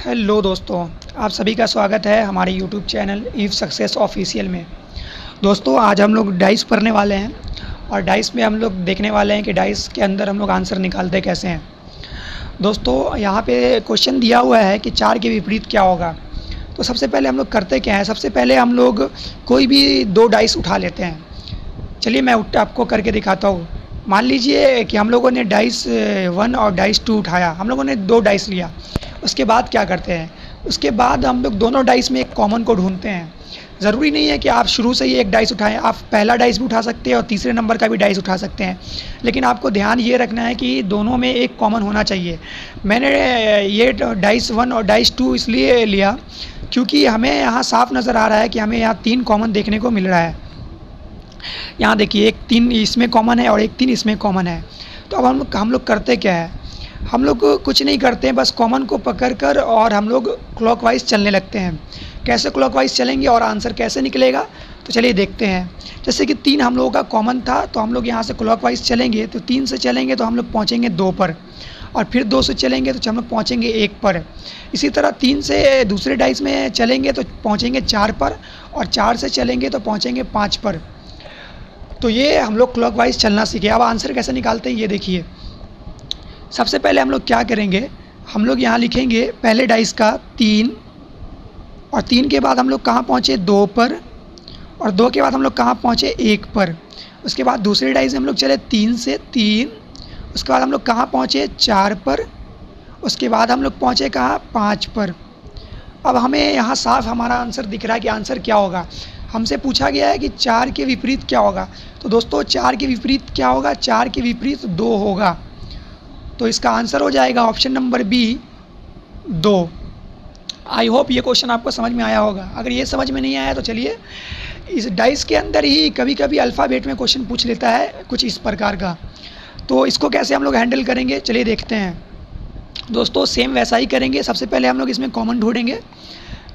Hello दोस्तों, आप सभी का स्वागत है हमारे YouTube channel Eve success official में। दोस्तों, आज हम लोग डाइस पढ़ने वाले हैं और डाइस में हम लोग देखने वाले हैं कि डाइस के अंदर हम लोग आंसर निकालते कैसे हैं। दोस्तों, यहाँ पे क्वेश्चन दिया हुआ है कि 4 के विपरीत क्या होगा। तो सबसे पहले हम लोग करते क्या है, सबसे पहले हम लोग कोई भी 2 डाइस उठा लेते हैं। चलिए मैं आपको करके दिखाता हूँ। मान लीजिए कि हम लोगों ने डाइस 1 और डाइस 2 उठाया, हम लोगों ने 2 डाइस लिया। उसके बाद क्या करते हैं, उसके बाद हम लोग दोनों डाइस में एक कॉमन को ढूंढते हैं। ज़रूरी नहीं है कि आप शुरू से ही एक डाइस उठाएं, आप पहला डाइस भी उठा सकते हैं और तीसरे नंबर का भी डाइस उठा सकते हैं, लेकिन आपको ध्यान ये रखना है कि दोनों में एक कॉमन होना चाहिए। मैंने ये डाइस 1 और डाइस 2 इसलिए लिया क्योंकि हमें यहाँ साफ नज़र आ रहा है कि हमें यहाँ 3 कॉमन देखने को मिल रहा है। यहाँ देखिए, एक 3 इसमें कॉमन है और एक 3 इसमें कॉमन है। तो अब हम लोग करते क्या है, हम लोग कुछ नहीं करते हैं, बस कॉमन को पकड़कर और हम लोग क्लॉकवाइज चलने लगते हैं। कैसे क्लॉकवाइज चलेंगे और आंसर कैसे निकलेगा, तो चलिए देखते हैं। जैसे कि 3 हम लोगों का कॉमन था, तो हम लोग यहाँ से क्लॉकवाइज चलेंगे, तो 3 से चलेंगे तो हम लोग पहुँचेंगे 2 पर, और फिर 2 से चलेंगे तो हम लोग पहुँचेंगे 1 पर। इसी तरह 3 से दूसरे डाइस में चलेंगे तो पहुँचेंगे 4 पर, और 4 से चलेंगे तो पहुँचेंगे 5 पर। तो ये हम लोग क्लॉकवाइज चलना सीखे। अब आंसर कैसे निकालते हैं ये देखिए। सबसे पहले हम लोग क्या करेंगे, हम लोग यहाँ लिखेंगे पहले डाइस का 3, और 3 के बाद हम लोग कहाँ पहुँचे 2 पर, और 2 के बाद हम लोग कहाँ पहुँचे 1 पर। उसके बाद दूसरे डाइस में हम लोग चले 3 से 3, उसके बाद हम लोग कहाँ पहुँचे 4 पर, उसके बाद हम लोग पहुँचे कहाँ 5 पर। अब हमें यहाँ साफ हमारा आंसर दिख रहा है कि आंसर क्या होगा। हमसे पूछा गया है कि 4 के विपरीत क्या होगा। तो दोस्तों, 4 के विपरीत क्या होगा, 4 के विपरीत 2 होगा। तो इसका आंसर हो जाएगा option number B, 2। I hope ये क्वेश्चन आपको समझ में आया होगा। अगर ये समझ में नहीं आया तो चलिए, इस डाइस के अंदर ही कभी कभी अल्फ़ाबेट में क्वेश्चन पूछ लेता है कुछ इस प्रकार का। तो इसको कैसे हम लोग हैंडल करेंगे, चलिए देखते हैं। दोस्तों, सेम वैसा ही करेंगे। सबसे पहले हम लोग इसमें कॉमन ढूंढेंगे,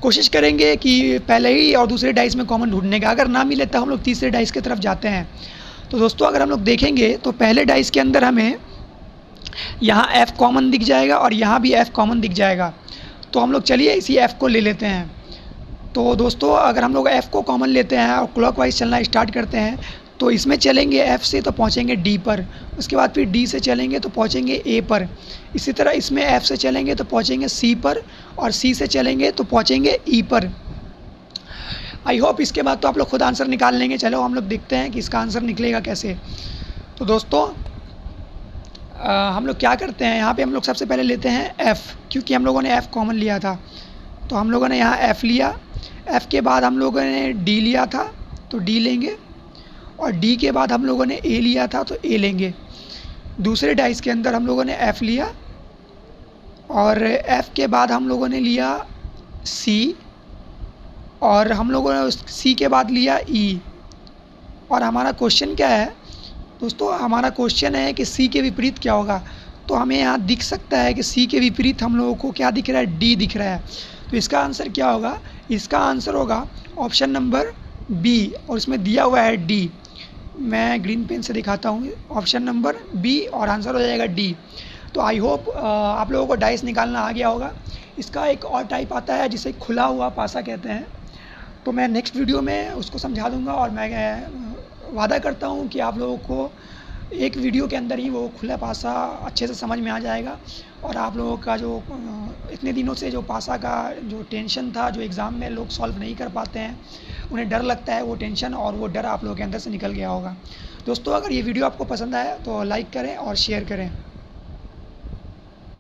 कोशिश करेंगे कि पहले ही और दूसरे डाइस में कॉमन ढूंढने का। अगर ना मिले तो हम लोग तीसरे डाइस की तरफ जाते हैं। तो दोस्तों, अगर हम लोग देखेंगे तो पहले डाइस के अंदर हमें यहाँ F कॉमन दिख जाएगा और यहाँ भी F कॉमन दिख जाएगा। तो हम लोग चलिए इसी F को ले लेते हैं। तो दोस्तों, अगर हम लोग F को कॉमन लेते हैं और क्लॉकवाइज चलना स्टार्ट करते हैं, तो इसमें चलेंगे F से तो पहुँचेंगे D पर, उसके बाद फिर D से चलेंगे तो पहुँचेंगे A पर। इसी तरह इसमें F से चलेंगे तो पहुँचेंगे C पर, और C से चलेंगे तो पहुँचेंगे E पर। आई होप इसके बाद तो आप लोग खुद आंसर निकाल लेंगे। चलो हम लोग देखते हैं कि इसका आंसर निकलेगा कैसे। तो दोस्तों, हम लोग क्या करते हैं, यहाँ पे हम लोग सबसे पहले लेते हैं F, क्योंकि हम लोगों ने F कॉमन लिया था। तो हम लोगों ने यहाँ F लिया। F के बाद हम लोगों ने D लिया था, तो D लेंगे, और D के बाद हम लोगों ने A लिया था, तो A लेंगे। दूसरे डाइस के अंदर हम लोगों ने F लिया, और F के बाद हम लोगों ने लिया C, और हम लोगों ने उस C के बाद लिया E। और हमारा क्वेश्चन क्या है दोस्तों, हमारा क्वेश्चन है कि C के विपरीत क्या होगा। तो हमें यहाँ दिख सकता है कि C के विपरीत हम लोगों को क्या दिख रहा है, D दिख रहा है। तो इसका आंसर क्या होगा, इसका आंसर होगा ऑप्शन नंबर B, और इसमें दिया हुआ है D। मैं ग्रीन पेन से दिखाता हूँ, ऑप्शन नंबर B, और आंसर हो जाएगा D। तो आई होप आप लोगों को डाइस निकालना आ गया होगा। इसका एक और टाइप आता है जिसे खुला हुआ पासा कहते हैं। तो मैं नेक्स्ट वीडियो में उसको समझा दूँगा, और मैं वादा करता हूँ कि आप लोगों को एक वीडियो के अंदर ही वो खुला पासा अच्छे से समझ में आ जाएगा। और आप लोगों का जो इतने दिनों से जो पासा का जो टेंशन था, जो एग्ज़ाम में लोग सॉल्व नहीं कर पाते हैं, उन्हें डर लगता है, वो टेंशन और वो डर आप लोगों के अंदर से निकल गया होगा। दोस्तों, अगर ये वीडियो आपको पसंद आया तो लाइक करें और शेयर करें।